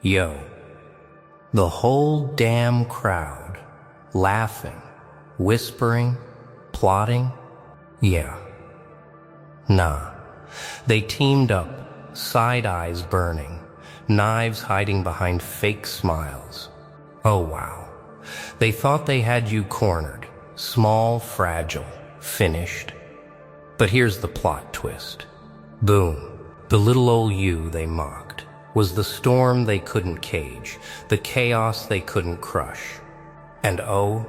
Yo, the whole damn crowd, laughing, whispering, plotting, yeah. Nah, they teamed up, side eyes burning, knives hiding behind fake smiles. Oh wow, they thought they had you cornered, small, fragile, finished. But here's the plot twist. Boom, the little old you they mocked was the storm they couldn't cage, the chaos they couldn't crush. And oh,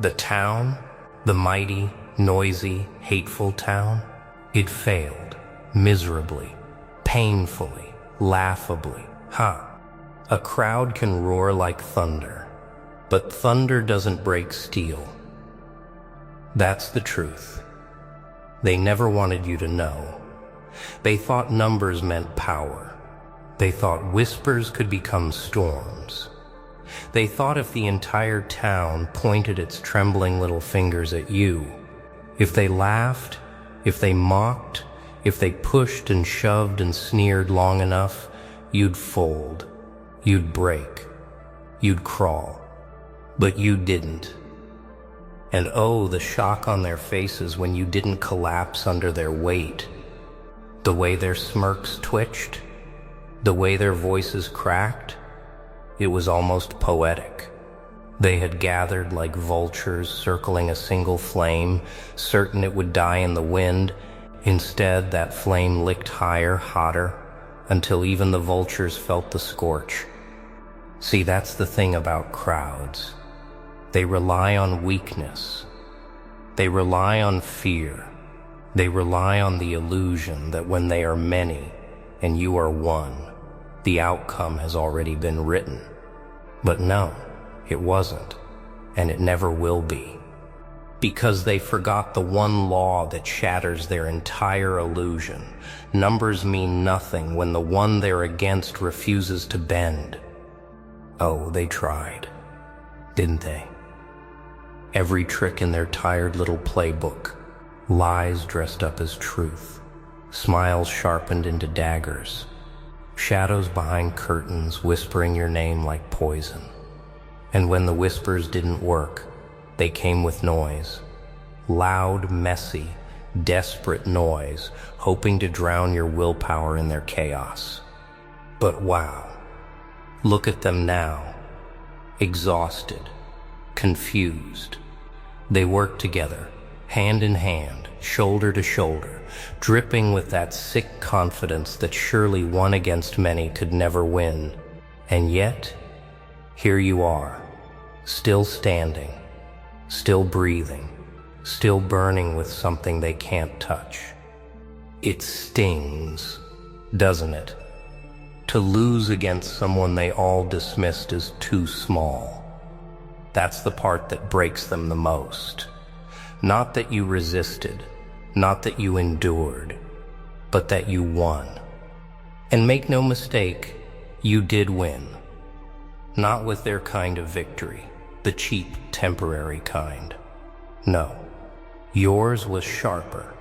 the town, the mighty, noisy, hateful town, it failed, miserably, painfully, laughably. A crowd can roar like thunder, but thunder doesn't break steel. That's the truth. They never wanted you to know. They thought numbers meant power. They thought whispers could become storms. They thought if the entire town pointed its trembling little fingers at you, if they laughed, if they mocked, if they pushed and shoved and sneered long enough, you'd fold, you'd break, you'd crawl. But you didn't. And oh, the shock on their faces when you didn't collapse under their weight. The way their smirks twitched, the way their voices cracked, it was almost poetic. They had gathered like vultures circling a single flame, certain it would die in the wind. Instead, that flame licked higher, hotter, until even the vultures felt the scorch. See, that's the thing about crowds. They rely on weakness. They rely on fear. They rely on the illusion that when they are many and you are one, the outcome has already been written. But no, it wasn't, and it never will be. Because they forgot the one law that shatters their entire illusion. Numbers mean nothing when the one they're against refuses to bend. Oh, they tried, didn't they? Every trick in their tired little playbook, lies dressed up as truth, smiles sharpened into daggers, shadows behind curtains whispering your name like poison. And when the whispers didn't work, they came with noise. Loud, messy, desperate noise, hoping to drown your willpower in their chaos. But wow, look at them now, exhausted, confused. They work together, hand in hand, shoulder to shoulder, dripping with that sick confidence that surely one against many could never win. And yet, here you are, still standing, still breathing, still burning with something they can't touch. It stings, doesn't it? To lose against someone they all dismissed as too small. That's the part that breaks them the most. Not that you resisted, not that you endured, but that you won. And make no mistake, you did win. Not with their kind of victory, the cheap, temporary kind. No, yours was sharper,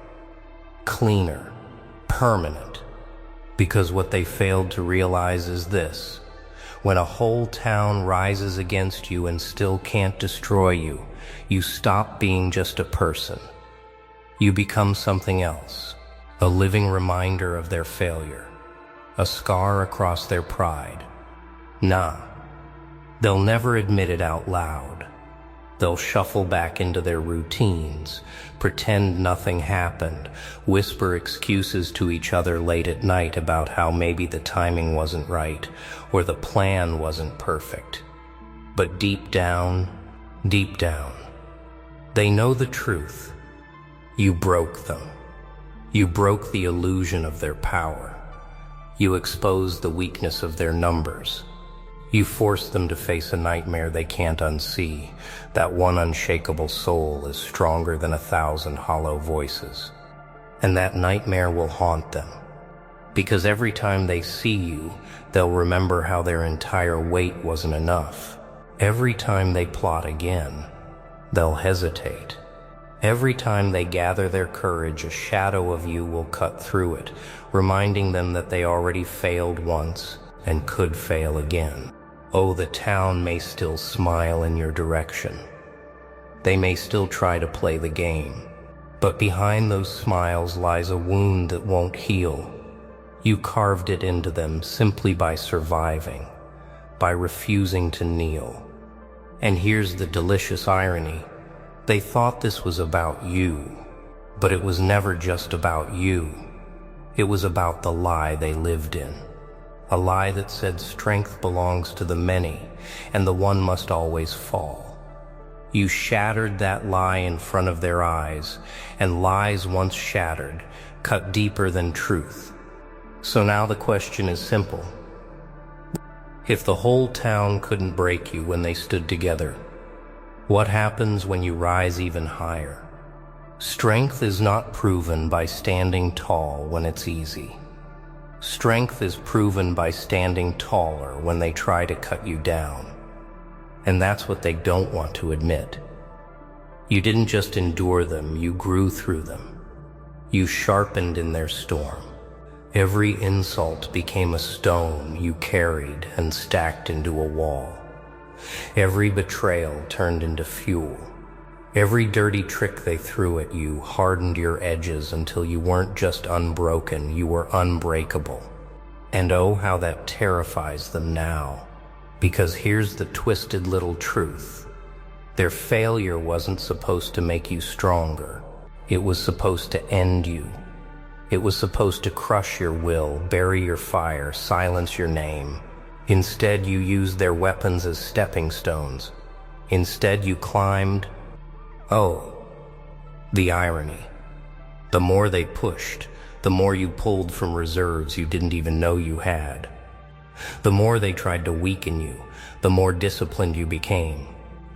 cleaner, permanent. Because what they failed to realize is this: when a whole town rises against you and still can't destroy you, you stop being just a person. You become something else, a living reminder of their failure, a scar across their pride. Nah, they'll never admit it out loud. They'll shuffle back into their routines, pretend nothing happened, whisper excuses to each other late at night about how maybe the timing wasn't right or the plan wasn't perfect. But deep down, they know the truth. You broke them. You broke the illusion of their power. You exposed the weakness of their numbers. You forced them to face a nightmare they can't unsee. That one unshakable soul is stronger than 1,000 hollow voices. And that nightmare will haunt them. Because every time they see you, they'll remember how their entire weight wasn't enough. Every time they plot again, they'll hesitate. Every time they gather their courage, a shadow of you will cut through it, reminding them that they already failed once, and could fail again. Oh, the town may still smile in your direction. They may still try to play the game, but behind those smiles lies a wound that won't heal. You carved it into them simply by surviving, by refusing to kneel. And here's the delicious irony. They thought this was about you, but it was never just about you. It was about the lie they lived in. A lie that said strength belongs to the many, and the one must always fall. You shattered that lie in front of their eyes, and lies once shattered cut deeper than truth. So now the question is simple. If the whole town couldn't break you when they stood together, what happens when you rise even higher? Strength is not proven by standing tall when it's easy. Strength is proven by standing taller when they try to cut you down. And that's what they don't want to admit. You didn't just endure them, you grew through them. You sharpened in their storm. Every insult became a stone you carried and stacked into a wall. Every betrayal turned into fuel. Every dirty trick they threw at you hardened your edges until you weren't just unbroken, you were unbreakable. And oh, how that terrifies them now. Because here's the twisted little truth. Their failure wasn't supposed to make you stronger. It was supposed to end you. It was supposed to crush your will, bury your fire, silence your name. Instead, you used their weapons as stepping stones. Instead, you climbed. Oh, the irony. The more they pushed, the more you pulled from reserves you didn't even know you had. The more they tried to weaken you, the more disciplined you became.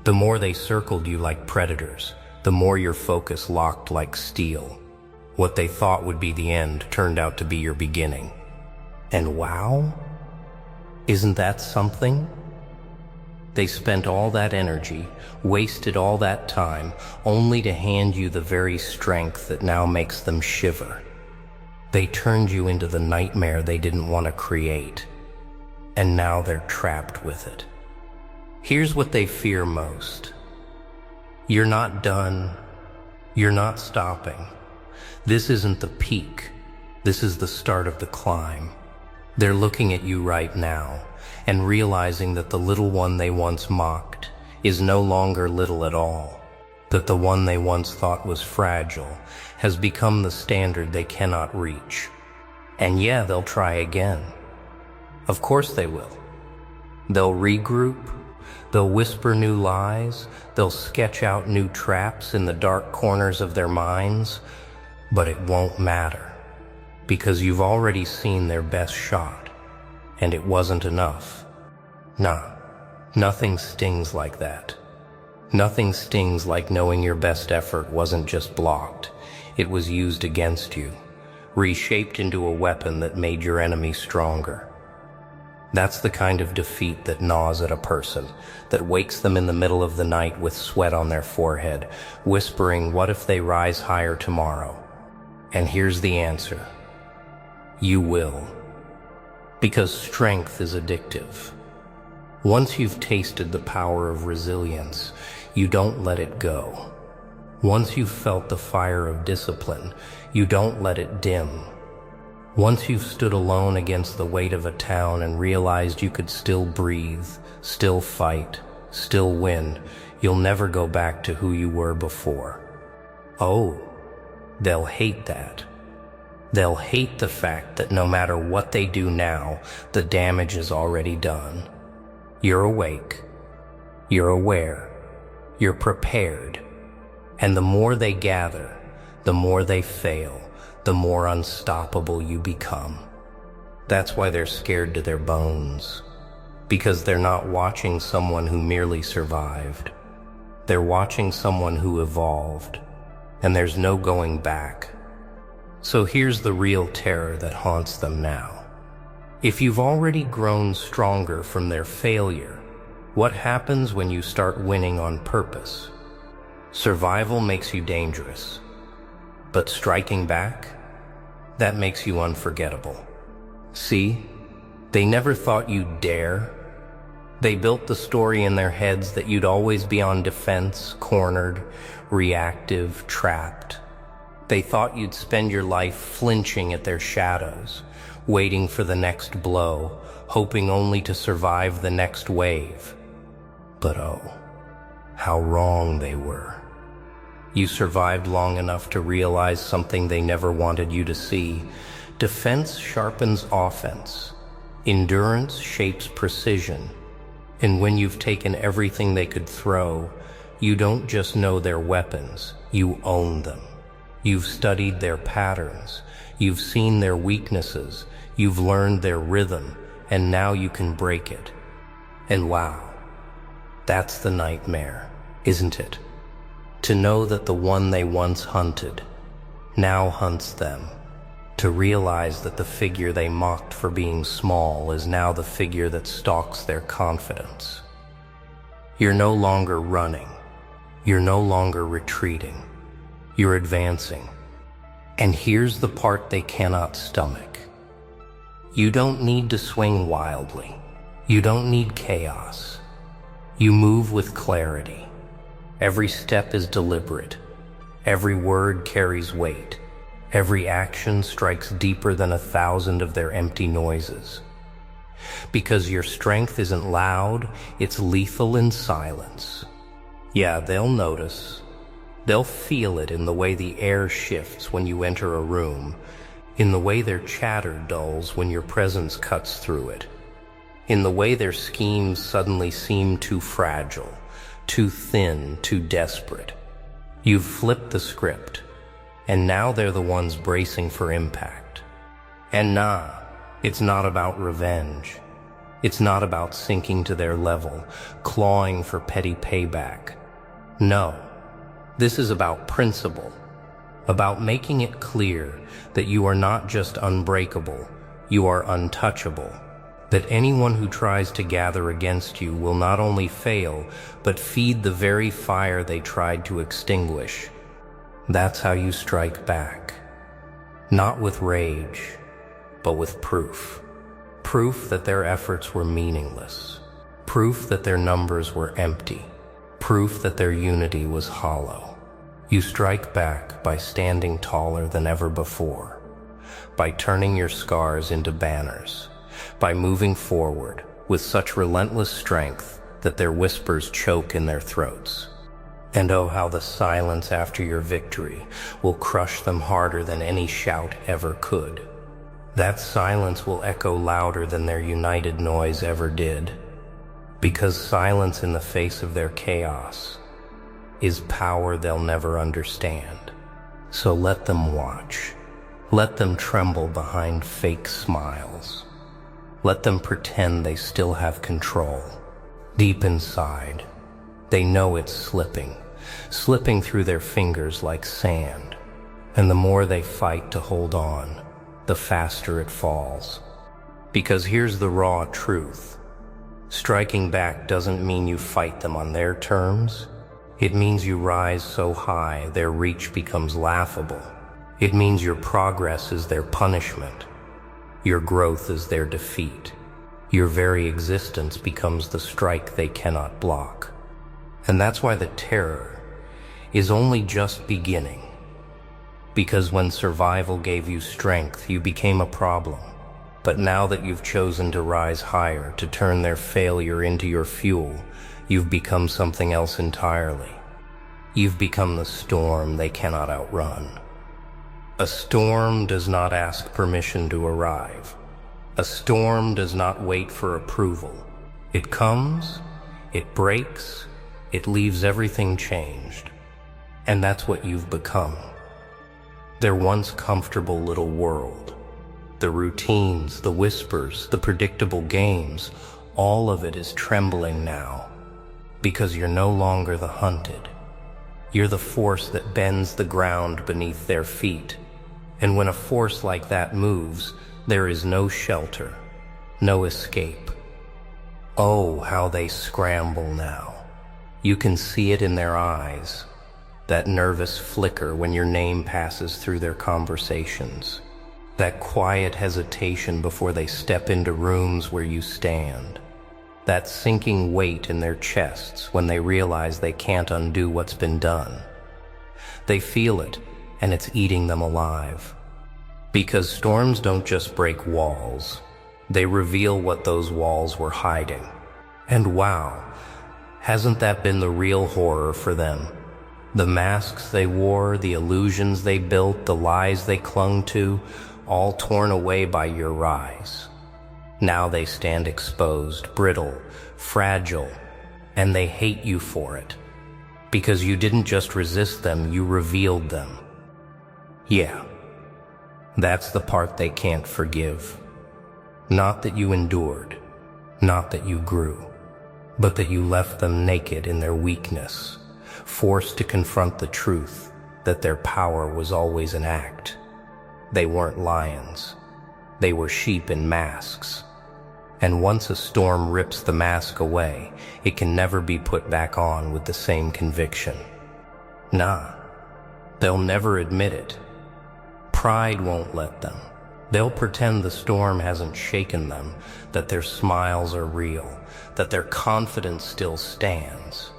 The more they circled you like predators, the more your focus locked like steel. What they thought would be the end turned out to be your beginning. And wow, isn't that something? They spent all that energy, wasted all that time, only to hand you the very strength that now makes them shiver. They turned you into the nightmare they didn't want to create, and now they're trapped with it. Here's what they fear most. You're not done. You're not stopping. This isn't the peak. This is the start of the climb. They're looking at you right now and realizing that the little one they once mocked is no longer little at all, that the one they once thought was fragile has become the standard they cannot reach. And yeah, they'll try again. Of course they will. They'll regroup, they'll whisper new lies, they'll sketch out new traps in the dark corners of their minds, but it won't matter, because you've already seen their best shot, and it wasn't enough. Nah, nothing stings like that. Nothing stings like knowing your best effort wasn't just blocked, it was used against you, reshaped into a weapon that made your enemy stronger. That's the kind of defeat that gnaws at a person, that wakes them in the middle of the night with sweat on their forehead, whispering, what if they rise higher tomorrow? And here's the answer. You will. Because strength is addictive. Once you've tasted the power of resilience, you don't let it go. Once you've felt the fire of discipline, you don't let it dim. Once you've stood alone against the weight of a town and realized you could still breathe, still fight, still win, you'll never go back to who you were before. Oh, they'll hate that. They'll hate the fact that no matter what they do now, the damage is already done. You're awake. You're aware. You're prepared. And the more they gather, the more they fail, the more unstoppable you become. That's why they're scared to their bones. Because they're not watching someone who merely survived. They're watching someone who evolved. And there's no going back. So here's the real terror that haunts them now. If you've already grown stronger from their failure, what happens when you start winning on purpose? Survival makes you dangerous. But striking back? That makes you unforgettable. See? They never thought you'd dare. They built the story in their heads that you'd always be on defense, cornered, reactive, trapped. They thought you'd spend your life flinching at their shadows, waiting for the next blow, hoping only to survive the next wave. But oh, how wrong they were. You survived long enough to realize something they never wanted you to see. Defense sharpens offense. Endurance shapes precision. And when you've taken everything they could throw, you don't just know their weapons, you own them. You've studied their patterns, you've seen their weaknesses, you've learned their rhythm, and now you can break it. And wow, that's the nightmare, isn't it? To know that the one they once hunted now hunts them. To realize that the figure they mocked for being small is now the figure that stalks their confidence. You're no longer running. You're no longer retreating. You're advancing. And here's the part they cannot stomach. You don't need to swing wildly. You don't need chaos. You move with clarity. Every step is deliberate. Every word carries weight. Every action strikes deeper than 1,000 of their empty noises. Because your strength isn't loud, it's lethal in silence. Yeah, they'll notice. They'll feel it in the way the air shifts when you enter a room, in the way their chatter dulls when your presence cuts through it, in the way their schemes suddenly seem too fragile, too thin, too desperate. You've flipped the script. And now they're the ones bracing for impact. And nah, it's not about revenge. It's not about sinking to their level, clawing for petty payback. No, this is about principle, about making it clear that you are not just unbreakable, you are untouchable, that anyone who tries to gather against you will not only fail, but feed the very fire they tried to extinguish. That's how you strike back. Not with rage, but with proof. Proof that their efforts were meaningless. Proof that their numbers were empty. Proof that their unity was hollow. You strike back by standing taller than ever before, by turning your scars into banners, by moving forward with such relentless strength that their whispers choke in their throats. And oh, how the silence after your victory will crush them harder than any shout ever could. That silence will echo louder than their united noise ever did, because silence in the face of their chaos is power they'll never understand. So let them watch. Let them tremble behind fake smiles. Let them pretend they still have control. Deep inside, they know it's slipping through their fingers like sand. And the more they fight to hold on, the faster it falls. Because here's the raw truth. Striking back doesn't mean you fight them on their terms. It means you rise so high their reach becomes laughable. It means your progress is their punishment. Your growth is their defeat. Your very existence becomes the strike they cannot block. And that's why the terror is only just beginning. Because when survival gave you strength, you became a problem. But now that you've chosen to rise higher, to turn their failure into your fuel, you've become something else entirely. You've become the storm they cannot outrun. A storm does not ask permission to arrive. A storm does not wait for approval. It comes, it breaks, it leaves everything changed. And that's what you've become. Their once comfortable little world. The routines, the whispers, the predictable games, all of it is trembling now. Because you're no longer the hunted. You're the force that bends the ground beneath their feet. And when a force like that moves, there is no shelter, no escape. Oh, how they scramble now. You can see it in their eyes. That nervous flicker when your name passes through their conversations. That quiet hesitation before they step into rooms where you stand. That sinking weight in their chests when they realize they can't undo what's been done. They feel it, and it's eating them alive. Because storms don't just break walls, they reveal what those walls were hiding. And wow, hasn't that been the real horror for them? The masks they wore, the illusions they built, the lies they clung to, all torn away by your rise. Now they stand exposed, brittle, fragile, and they hate you for it. Because you didn't just resist them, you revealed them. Yeah, that's the part they can't forgive. Not that you endured, not that you grew, but that you left them naked in their weakness, forced to confront the truth that their power was always an act. They weren't lions. They were sheep in masks. And once a storm rips the mask away, it can never be put back on with the same conviction. Nah, they'll never admit it. Pride won't let them. They'll pretend the storm hasn't shaken them, that their smiles are real, that their confidence still stands.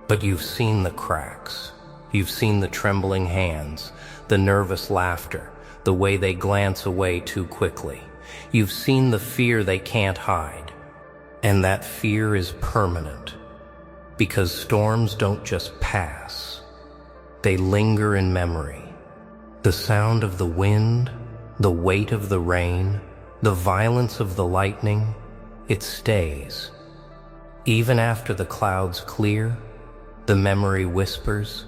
But you've seen the cracks. You've seen the trembling hands, the nervous laughter, the way they glance away too quickly. You've seen the fear they can't hide. And that fear is permanent. Because storms don't just pass. They linger in memory. The sound of the wind, the weight of the rain, the violence of the lightning, it stays. Even after the clouds clear, the memory whispers,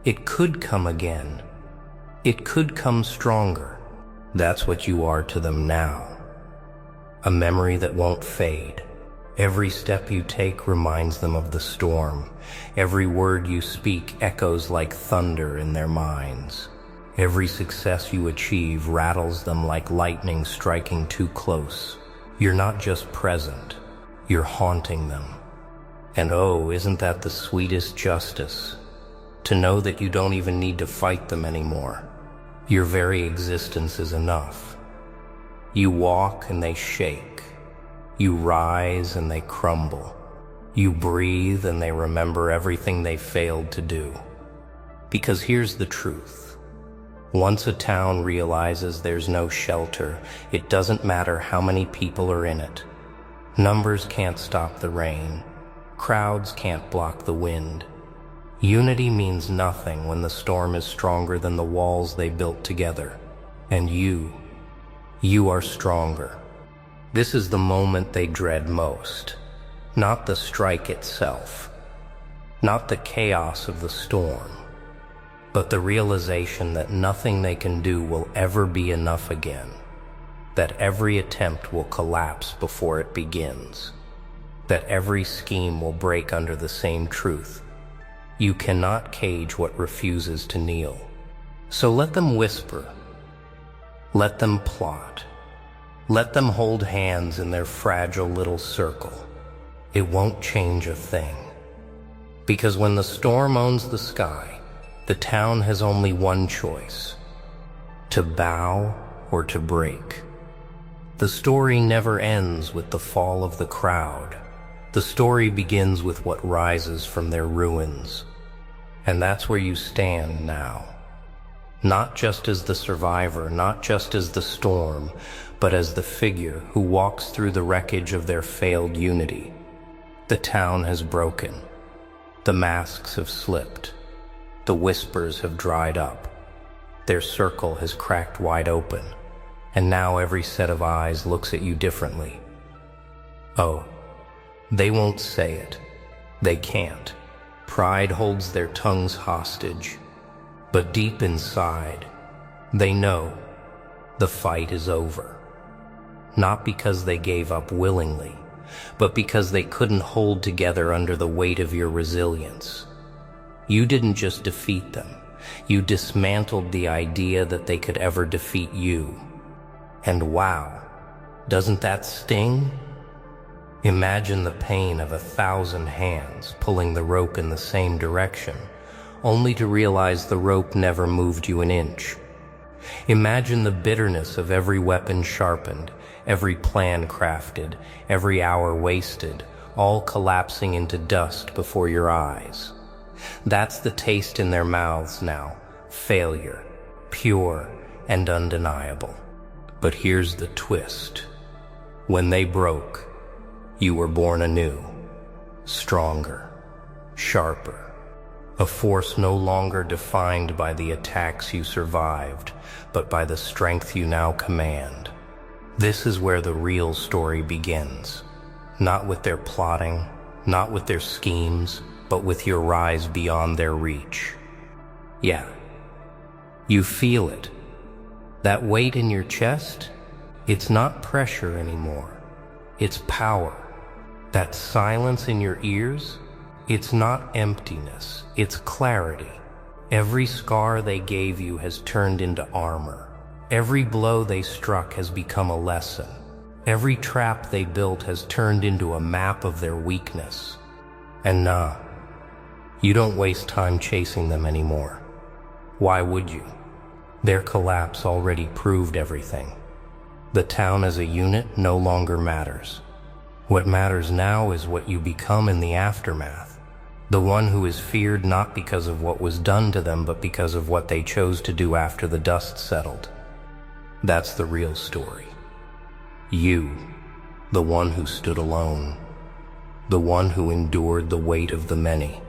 it could come again. It could come stronger. That's what you are to them now. A memory that won't fade. Every step you take reminds them of the storm. Every word you speak echoes like thunder in their minds. Every success you achieve rattles them like lightning striking too close. You're not just present, you're haunting them. And oh, isn't that the sweetest justice? To know that you don't even need to fight them anymore. Your very existence is enough. You walk and they shake. You rise and they crumble. You breathe and they remember everything they failed to do. Because here's the truth. Once a town realizes there's no shelter, it doesn't matter how many people are in it. Numbers can't stop the rain. Crowds can't block the wind. Unity means nothing when the storm is stronger than the walls they built together. And you are stronger. This is the moment they dread most. Not the strike itself. Not the chaos of the storm. But the realization that nothing they can do will ever be enough again. That every attempt will collapse before it begins. That every scheme will break under the same truth. You cannot cage what refuses to kneel. So let them whisper. Let them plot. Let them hold hands in their fragile little circle. It won't change a thing. Because when the storm owns the sky, the town has only one choice: to bow or to break. The story never ends with the fall of the crowd. The story begins with what rises from their ruins. And that's where you stand now. Not just as the survivor, not just as the storm, but as the figure who walks through the wreckage of their failed unity. The town has broken. The masks have slipped. The whispers have dried up. Their circle has cracked wide open. And now every set of eyes looks at you differently. Oh, they won't say it. They can't. Pride holds their tongues hostage. But deep inside, they know the fight is over. Not because they gave up willingly, but because they couldn't hold together under the weight of your resilience. You didn't just defeat them. You dismantled the idea that they could ever defeat you. And wow, doesn't that sting? Imagine the pain of 1,000 hands pulling the rope in the same direction, only to realize the rope never moved you an inch. Imagine the bitterness of every weapon sharpened, every plan crafted, every hour wasted, all collapsing into dust before your eyes. That's the taste in their mouths now, failure, pure and undeniable. But here's the twist. When they broke, you were born anew, stronger, sharper, a force no longer defined by the attacks you survived, but by the strength you now command. This is where the real story begins. Not with their plotting, not with their schemes, but with your rise beyond their reach. Yeah, you feel it. That weight in your chest, it's not pressure anymore. It's power. That silence in your ears, it's not emptiness, it's clarity. Every scar they gave you has turned into armor. Every blow they struck has become a lesson. Every trap they built has turned into a map of their weakness. And nah, you don't waste time chasing them anymore. Why would you? Their collapse already proved everything. The town as a unit no longer matters. What matters now is what you become in the aftermath. The one who is feared not because of what was done to them, but because of what they chose to do after the dust settled. That's the real story. You, the one who stood alone. The one who endured the weight of the many.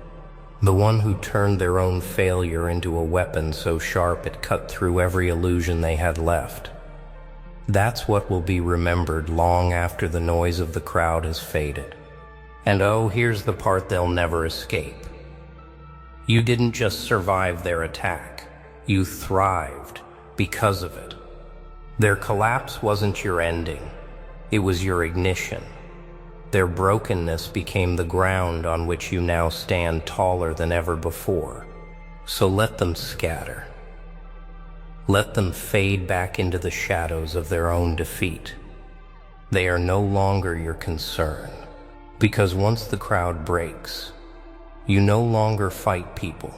The one who turned their own failure into a weapon so sharp it cut through every illusion they had left. That's what will be remembered long after the noise of the crowd has faded. And oh, here's the part they'll never escape. You didn't just survive their attack. You thrived because of it. Their collapse wasn't your ending. It was your ignition. Their brokenness became the ground on which you now stand taller than ever before. So let them scatter. Let them fade back into the shadows of their own defeat. They are no longer your concern, because once the crowd breaks, you no longer fight people.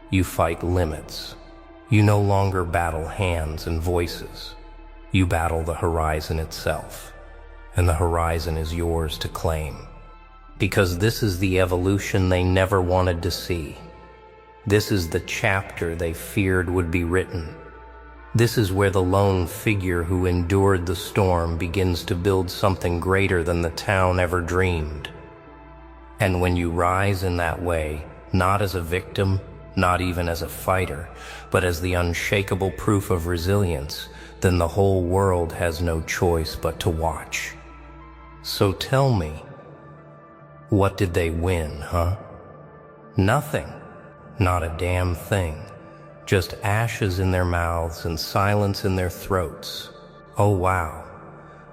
You fight limits. You no longer battle hands and voices. You battle the horizon itself. And the horizon is yours to claim. Because this is the evolution they never wanted to see. This is the chapter they feared would be written. This is where the lone figure who endured the storm begins to build something greater than the town ever dreamed. And when you rise in that way, not as a victim, not even as a fighter, but as the unshakable proof of resilience, then the whole world has no choice but to watch. So tell me, what did they win, huh? Nothing. Not a damn thing. Just ashes in their mouths and silence in their throats. Oh wow.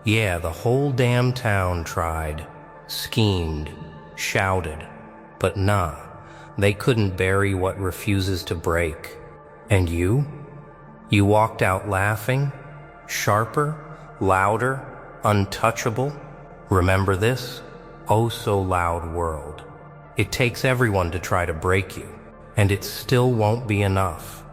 Yeah, the whole damn town tried, schemed, shouted, but nah, they couldn't bury what refuses to break. And you? You walked out laughing, sharper, louder, untouchable. Remember this? Oh so loud world. It takes everyone to try to break you, and it still won't be enough.